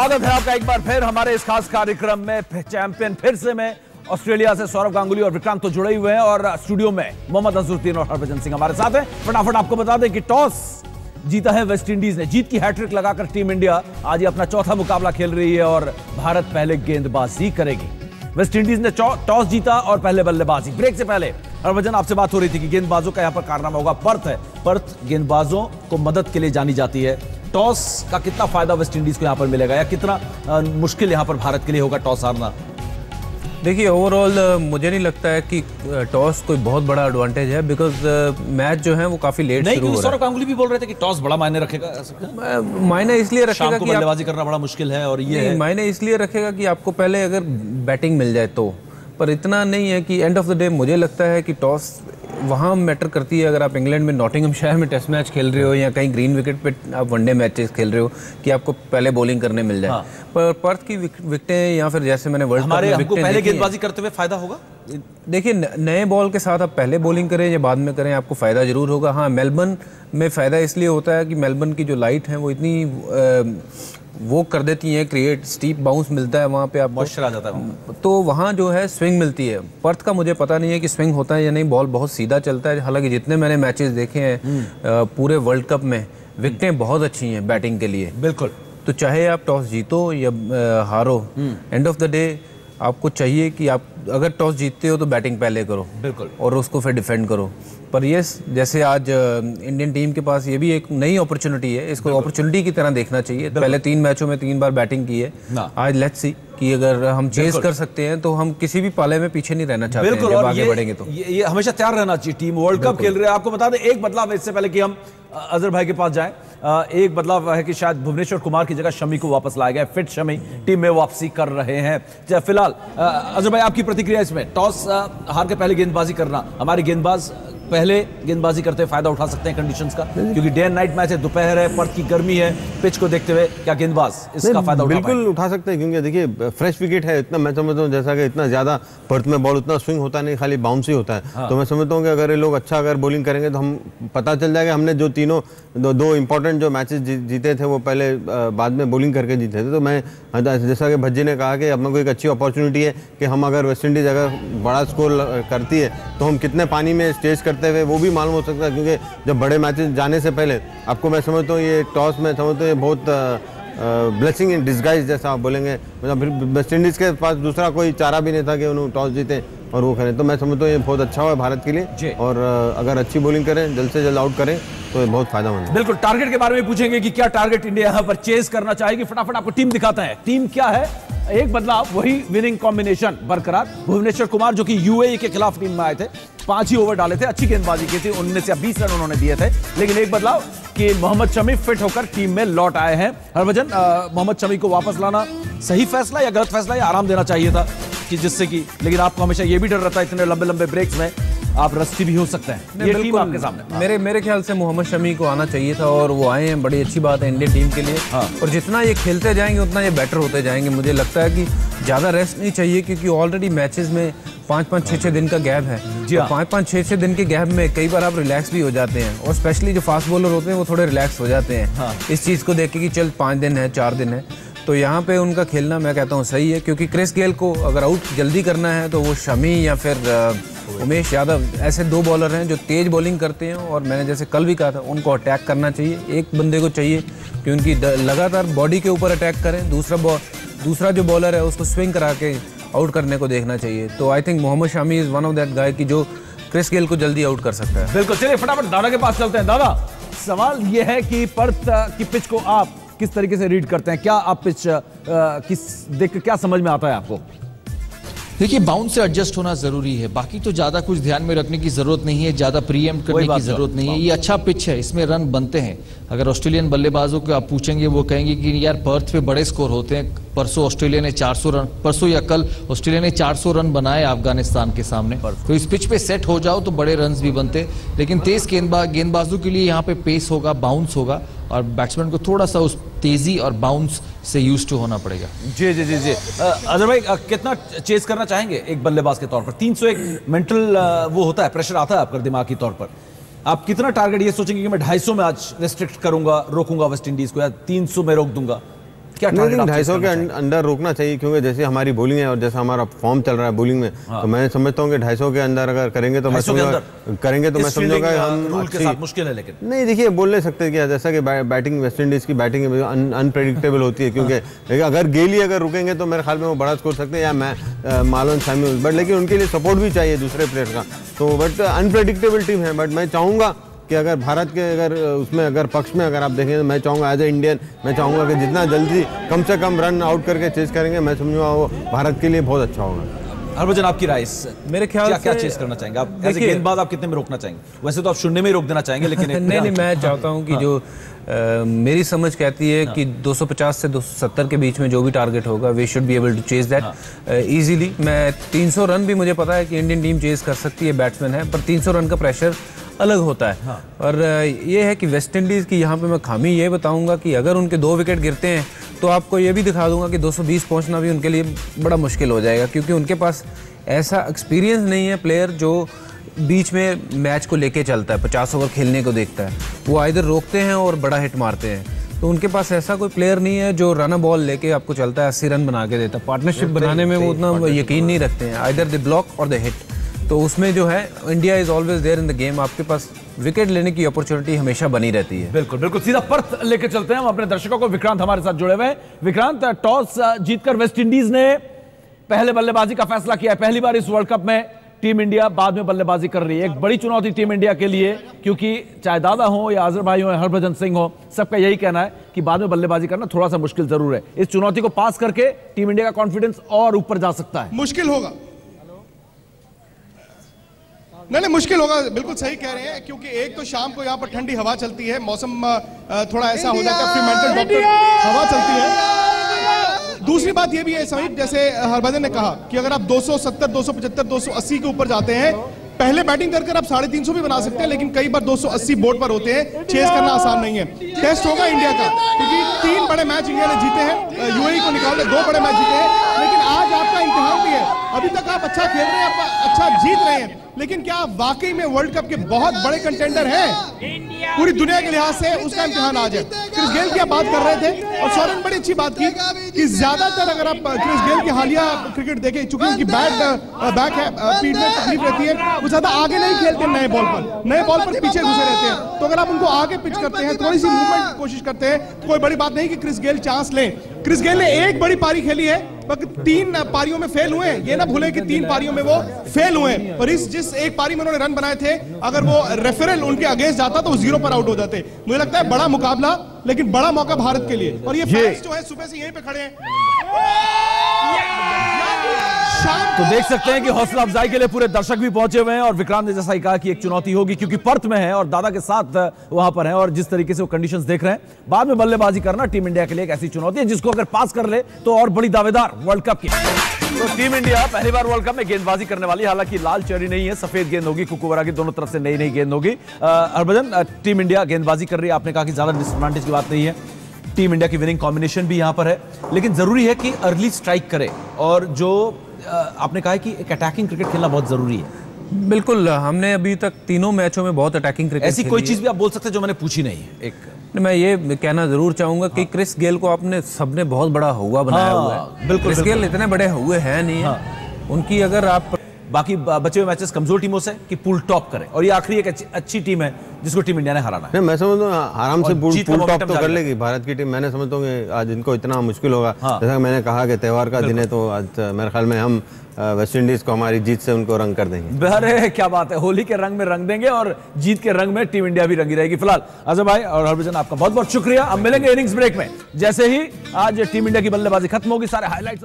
स्वागत है आपका एक बार फिर हमारे इस खास कार्यक्रम में। चैंपियन फिर से मैं ऑस्ट्रेलिया से सौरव गांगुली और विक्रांत तो जुड़े हुए हैं और स्टूडियो में मोहम्मद अजहरुद्दीन और हरभजन सिंह हमारे साथ हैं। फटाफट आपको बता दें कि टॉस जीता है वेस्ट इंडीज ने। जीत की हैट्रिक लगाकर टीम इंडिया आज ही अपना चौथा मुकाबला खेल रही है और भारत पहले गेंदबाजी करेगी। वेस्ट इंडीज ने टॉस जीता और पहले बल्लेबाजी। ब्रेक से पहले हरभजन आपसे बात हो रही थी कि गेंदबाजों का यहां पर कारनामा होगा। पर्थ है, पर्थ गेंदबाजों को मदद के लिए जानी जाती है। टॉस का कितना फायदा वेस्ट इंडीज को यहां पर मिलेगा या कितना मुश्किल यहां पर भारत के लिए होगा टॉस हारना? देखिए, ओवरऑल मुझे नहीं लगता है कि टॉस कोई बहुत बड़ा एडवांटेज है, बिकॉज मैच जो है वो काफी लेट शुरू हो रहा है। सौरव गांगुली भी बोल रहे थे कि टॉस बड़ा मायने रखेगा। मायने इसलिए रखेगा कि बल्लेबाजी करना बड़ा मुश्किल है और ये मायने इसलिए रखेगा कि आपको पहले अगर बैटिंग मिल जाए तो, पर इतना नहीं है कि एंड ऑफ द डे मुझे लगता है कि टॉस वहाँ मैटर करती है। अगर आप इंग्लैंड में नॉटिंघमशायर में टेस्ट मैच खेल रहे हो या कहीं ग्रीन विकेट पे आप वनडे मैचेस खेल रहे हो कि आपको पहले बॉलिंग करने मिल जाए। हाँ। पर पर्थ की विकेटें या फिर जैसे मैंने वर्ल्ड कप में हमको पहले गेंदबाजी करते हुए फायदा होगा। देखिए, नए बॉल के साथ आप पहले बॉलिंग करें या बाद में करें, आपको फायदा जरूर होगा। हाँ, मेलबर्न में फ़ायदा इसलिए होता है कि मेलबर्न की जो लाइट है वो इतनी वो कर देती है, क्रिएट स्टीप बाउंस मिलता है वहाँ पे, आप मॉइस्चर आ जाता है, तो वहाँ जो है स्विंग मिलती है। पर्थ का मुझे पता नहीं है कि स्विंग होता है या नहीं, बॉल बहुत सीधा चलता है। हालांकि जितने मैंने मैचेस देखे हैं पूरे वर्ल्ड कप में, विकेटें बहुत अच्छी हैं बैटिंग के लिए। बिल्कुल। तो चाहे आप टॉस जीतो या हारो, एंड ऑफ द डे आपको चाहिए कि आप अगर टॉस जीतते हो तो बैटिंग पहले करो, बिल्कुल, और उसको फिर डिफेंड करो। पर ये जैसे आज इंडियन टीम के पास ये भी एक नई अपॉर्चुनिटी है, इसको अपॉर्चुनिटी की तरह देखना चाहिए। पहले 3 मैचों में 3 बार बैटिंग की है। आज लेट्स सी कि अगर हम चेस कर सकते हैं तो हम किसी भी पाले में पीछे नहीं रहना चाहते हैं। जब आगे बढ़ेंगे तो ये हमेशा तैयार रहना चाहिए। टीम वर्ल्ड कप खेल रहे हैं। आपको बता दें एक बदलाव, इससे पहले कि हम अजहर भाई के पास जाएं, एक बदलाव है कि शायद भुवनेश्वर कुमार की जगह शमी को वापस लाया गया। फिट शमी टीम में वापसी कर रहे हैं। फिलहाल अजहर भाई, आपकी प्रतिक्रिया इसमें? टॉस हार के पहले गेंदबाजी करना, हमारे गेंदबाज पहले गेंदबाजी करते हुए फायदा उठा सकते हैं कंडीशंस का, क्योंकि डे एंड नाइट मैच है, दोपहर है, पर्थ की गर्मी है, पिच को देखते हुए क्या गेंदबाज इसका फायदा बिल्कुल उठा सकते हैं? क्योंकि देखिए फ्रेश विकेट है, इतना मैं समझता हूँ जैसा कि इतना ज्यादा पर्थ में बॉल उतना स्विंग होता नहीं, खाली बाउंस ही होता है। हाँ। तो मैं समझता हूँ कि अगर ये लोग अच्छा अगर बॉलिंग करेंगे तो हम पता चल जाएगा। हमने जो तीनों दो इंपॉर्टेंट जो मैचेस जीते थे वो पहले बाद में बॉलिंग करके जीते थे। तो मैं जैसा कि भज्जी ने कहा कि अपने को एक अच्छी अपॉर्चुनिटी है कि हम अगर वेस्ट इंडीज अगर बड़ा स्कोर करती है तो हम कितने पानी में स्टेज करते हुए वो भी मालूम हो सकता है। क्योंकि जब बड़े मैचेस जाने से पहले आपको मैं समझता हूँ ये टॉस में समझता हूँ ये बहुत ब्लेसिंग इन डिस्गाइज जैसा आप बोलेंगे। मतलब वेस्ट इंडीज़ के पास दूसरा कोई चारा भी नहीं था कि उन्होंने टॉस जीते और वो करें। तो मैं समझता हूँ ये बहुत अच्छा हुआ भारत के लिए, और अगर अच्छी बॉलिंग करें, जल्द से जल्द आउट करें तो ये बहुत फायदेमंद है। बिल्कुल। टारगेट के बारे में पूछेंगे कि क्या टारगेट इंडिया यहाँ पर चेस करना चाहेगी। फटाफट आपको टीम दिखाता है। टीम क्या है? एक बदलाव, वही विनिंग कॉम्बिनेशन बरकरार। भुवनेश्वर कुमार जो कि यूएई के खिलाफ टीम में आए थे, 5 ही ओवर डाले थे, अच्छी गेंदबाजी की थी, 19 से 20 रन उन्होंने दिए थे। लेकिन एक बदलाव कि मोहम्मद शमी फिट होकर टीम में लौट आए हैं। हरभजन, मोहम्मद शमी को वापस लाना सही फैसला या गलत फैसला, या आराम देना चाहिए था कि जिससे कि, लेकिन आपको हमेशा ये भी डर रहता है इतने लंबे लंबे ब्रेक्स में आप रस्ती भी हो सकते हैं। ये टीम आपके सामने। मेरे ख्याल से मोहम्मद शमी को आना चाहिए था और वो आए हैं, बड़ी अच्छी बात है इंडियन टीम के लिए। हाँ। और जितना ये खेलते जाएंगे उतना ये बेटर होते जाएंगे। मुझे लगता है कि ज़्यादा रेस्ट नहीं चाहिए, क्योंकि ऑलरेडी मैचेस में 5-5, 6-6 दिन का गैप है। तो 5-5, 6-6 दिन के गैप में कई बार आप रिलैक्स भी हो जाते हैं, और स्पेशली जो फास्ट बॉलर होते हैं वो थोड़े रिलैक्स हो जाते हैं। हाँ। इस चीज़ को देख के कि चल 5 दिन है, 4 दिन है, तो यहाँ पे उनका खेलना मैं कहता हूँ सही है। क्योंकि क्रिस गेल को अगर आउट जल्दी करना है तो वो शमी या फिर उमेश यादव, ऐसे 2 बॉलर हैं जो तेज बॉलिंग करते हैं, और मैंने जैसे कल भी कहा था उनको अटैक करना चाहिए। एक बंदे को चाहिए कि उनकी लगातार बॉडी के ऊपर अटैक करें, दूसरा जो बॉलर है उसको स्विंग करा के आउट करने को देखना चाहिए। तो I think Mohammed Shami is one of that guy की जो क्रिस गेल को जल्दी आउट कर सकता है। बिल्कुल। चलिए फटाफट दादा के पास चलते हैं। दादा, सवाल यह है कि पर्थ की पिच को आप किस तरीके से रीड करते हैं? क्या आप पिच किस देख क्या समझ में आता है आपको? देखिए, बाउंस से एडजस्ट होना जरूरी है, बाकी तो ज्यादा कुछ ध्यान में रखने की जरूरत नहीं है, ज्यादा प्रीएम्प्ट करने की जरूरत नहीं है। ये अच्छा पिच है, इसमें रन बनते हैं। अगर ऑस्ट्रेलियन बल्लेबाजों को आप पूछेंगे वो कहेंगे कि यार पर्थ पे बड़े स्कोर होते हैं। परसों ऑस्ट्रेलिया ने 400 रन, परसों या कल ऑस्ट्रेलिया ने 400 रन बनाए अफगानिस्तान के सामने। तो इस पिच पे सेट हो जाओ तो बड़े रन भी बनते। लेकिन तेज गेंदबाजों के लिए यहाँ पे पेस होगा, बाउंस होगा, और बैट्समैन को थोड़ा सा उस तेजी और बाउंस से यूज टू होना पड़ेगा। जी जी जी जी। अजहर भाई, कितना चेस करना चाहेंगे एक बल्लेबाज के तौर पर? 301 मेंटल वो होता है, प्रेशर आता है आपका दिमागी तौर पर। आप कितना टारगेट ये सोचेंगे कि मैं 250 में आज रेस्ट्रिक्ट करूंगा, रोकूंगा वेस्ट इंडीज को, या 300 में रोक दूंगा? क्या टारगेट 250 के अंदर रोकना चाहिए, क्योंकि जैसे हमारी बॉलिंग है और जैसा हमारा फॉर्म चल रहा है बॉलिंग में, तो मैं समझता हूँ कि 250 के अंदर अगर करेंगे तो मैं समझूंगा हम मुश्किल है। लेकिन नहीं, देखिए बोल नहीं सकते कि जैसा कि बैटिंग वेस्ट इंडीज की बैटिंग अनप्रेडिक्टेबल होती है, क्योंकि अगर गेली अगर रुकेंगे तो मेरे ख्याल में वो बड़ा स्कोर सकते हैं, या मैं मालन सामी, बट लेकिन उनके लिए सपोर्ट भी चाहिए दूसरे प्लेयर का, तो बट अनप्रेडिक्टेबल टीम है। बट मैं चाहूँगा कि अगर भारत के अगर उसमें अगर पक्ष में अगर आप देखें तो मैं चाहूँगा एज ए इंडियन, मैं चाहूँगा कि जितना जल्दी कम से कम रन आउट करके चेस करेंगे, मैं समझूंगा वो भारत के लिए बहुत अच्छा होगा। हरभजन, आपकी राय मेरे ख्याल से क्या चेस करना चाहेंगे आप? एज ए गेंदबाज आप कितने में रोकना चाहेंगे? वैसे तो आप शून्य में ही रोक देना चाहेंगे, लेकिन नहीं, मैं चाहता हूँ कि जो मेरी समझ कहती है कि 250 से 270 के बीच में जो भी टारगेट होगा we should be able to chase that easily. मैं 300 रन भी मुझे पता है कि इंडियन टीम चेज कर सकती है, बैट्समैन है, पर 300 रन का प्रेशर अलग होता है। और ये है कि वेस्ट इंडीज़ की यहाँ पे मैं खामी ये बताऊंगा कि अगर उनके 2 विकेट गिरते हैं तो आपको ये भी दिखा दूंगा कि 220 पहुँचना भी उनके लिए बड़ा मुश्किल हो जाएगा, क्योंकि उनके पास ऐसा एक्सपीरियंस नहीं है प्लेयर जो बीच में मैच को लेके चलता है, 50 ओवर खेलने को देखता है। वो इधर रोकते हैं और बड़ा हिट मारते हैं, तो उनके पास ऐसा कोई प्लेयर नहीं है जो रन बॉल लेके आपको चलता है 80 रन बना के देता है। पार्टनरशिप बनाने में वो उतना यकीन नहीं रखते हैं, either the block or the hit. तो उसमें जो है India is always there in the game, आपके पास विकेट लेने की अपॉर्चुनिटी हमेशा बनी रहती है। बिल्कुल बिल्कुल, सीधा पर्थ लेके चलते हैं हम अपने दर्शकों को। विक्रांत हमारे साथ जुड़े हुए हैं। विक्रांत, टॉस जीतकर वेस्ट इंडीज ने पहले बल्लेबाजी का फैसला किया है। पहली बार इस वर्ल्ड कप में टीम इंडिया बाद में बल्लेबाजी कर रही है। एक बड़ी चुनौती टीम इंडिया के लिए, क्योंकि चाहे दादा हो या अजहर भाई हो या हरभजन सिंह हो, सबका यही कहना है कि बाद में बल्लेबाजी करना थोड़ा सा मुश्किल जरूर है। इस चुनौती को पास करके टीम इंडिया का कॉन्फिडेंस और ऊपर जा सकता है। मुश्किल होगा, नहीं मुश्किल होगा, बिल्कुल सही कह रहे हैं, क्योंकि एक तो शाम को यहाँ पर ठंडी हवा चलती है, मौसम थोड़ा ऐसा हो जाता है, मेंटल डॉक्टर हवा चलती है। दूसरी बात ये भी है समीप, जैसे हरभजन ने कहा कि अगर आप 270, 275, 280 के ऊपर जाते हैं, पहले बैटिंग कर आप 350 भी बना सकते हैं, लेकिन कई बार 280 बोर्ड पर होते हैं, चेस करना आसान नहीं है। टेस्ट होगा इंडिया का, क्योंकि 3 बड़े मैच इंडिया ने जीते हैं, यूएई को निकाल के 2 बड़े मैच जीते हैं, लेकिन आज आपका इम्तिहान भी है। अभी तक आप अच्छा खेल रहे हैं, आप अच्छा जीत रहे हैं, लेकिन क्या आप वाकई में वर्ल्ड कप के बहुत बड़े कंटेंडर हैं पूरी दुनिया के लिहाज से? उसका इम्तिहान आज है। क्रिस गेल की आप बात कर रहे थे और सौरभ ने बड़ी अच्छी बात की कि ज्यादातर अगर आप क्रिस गेल की हालिया क्रिकेट देखें, चूंकि उनकी बैक है, पीठ में तकलीफ रहती है, वो ज्यादा आगे नहीं खेलते नए बॉल पर पीछे घुसे रहते हैं। तो अगर आप उनको आगे पिच करते हैं, थोड़ी सी मूवमेंट की कोशिश करते हैं, तो कोई बड़ी बात नहीं कि क्रिस गेल चांस लें। क्रिस गेल ने एक बड़ी पारी खेली है, 3 पारियों में फेल हुए हैं। ये ना भूले कि 3 पारियों में वो फेल हुए हैं, और जिस एक पारी में उन्होंने रन बनाए थे, अगर वो रेफरल उनके अगेंस्ट जाता तो 0 पर आउट हो जाते। मुझे लगता है बड़ा मुकाबला, लेकिन बड़ा मौका भारत के लिए। और ये फैंस जो है सुबह से यहीं पे खड़े हैं, तो देख सकते हैं कि हौसला अफजाई के लिए पूरे दर्शक भी पहुंचे हुए हैं। और विक्रांत ने जैसा ही कहा कि एक चुनौती होगी, क्योंकि पर्थ में है और दादा के साथ वहां पर है, और जिस तरीके से वो कंडीशंस देख रहे हैं, बाद में बल्लेबाजी करना टीम इंडिया के लिए एक ऐसी चुनौती है जिसको अगर पास कर ले तो और बड़ी दावेदार वर्ल्ड कप की। तो टीम इंडिया पहली बार वर्ल्ड कप में गेंदबाजी करने वाली, हालांकि लाल चेरी नहीं है, सफेद गेंद होगी, कुकुवरा की दोनों तरफ से नई गेंद होगी। हरभजन, टीम इंडिया गेंदबाजी कर रही है, आपने कहा कि ज्यादा डिसएडवांटेज की बात नहीं है, टीम इंडिया की विनिंग कॉम्बिनेशन भी यहां पर है, लेकिन जरूरी है कि अर्ली स्ट्राइक करे, और जो आपने कहा कि एक अटैकिंग क्रिकेट खेलना बहुत जरूरी है। बिल्कुल, हमने अभी तक तीनों मैचों में बहुत अटैकिंग क्रिकेट, ऐसी कोई चीज भी आप बोल सकते हैं जो मैंने पूछी नहीं है? मैं ये कहना जरूर चाहूंगा कि क्रिस गेल को आपने सबने बहुत बड़ा हुआ बनाया हुआ है। बिल्कुल, क्रिस गेल इतने बड़े हुए हैं नहीं है, उनकी अगर आप बाकी बचे हुए मैचेस कमजोर टीमों से कि पूल टॉप करे, और ये आखिरी एक अच्छी टीम है जिसको टीम इंडिया ने हराना है। मैं समझता हूँ आराम से पूल टॉप तो कर लेगी भारत की टीम। मैंने समझता हूँ कि आज इनको इतना मुश्किल होगा, जैसा मैंने कहा कि त्योहार का दिन है, तो आज मेरे ख्याल में हम वेस्ट इंडीज को हमारी जीत से उनको रंग कर देंगे। अरे क्या बात है, होली के रंग में रंग देंगे और जीत के रंग में टीम इंडिया भी रंगी रहेगी। फिलहाल अजहर भाई और हरभजन, आपका बहुत बहुत शुक्रिया। अब मिलेंगे इनिंग्स ब्रेक में, जैसे ही आज टीम इंडिया की बल्लेबाजी खत्म होगी, सारे हाईलाइट्स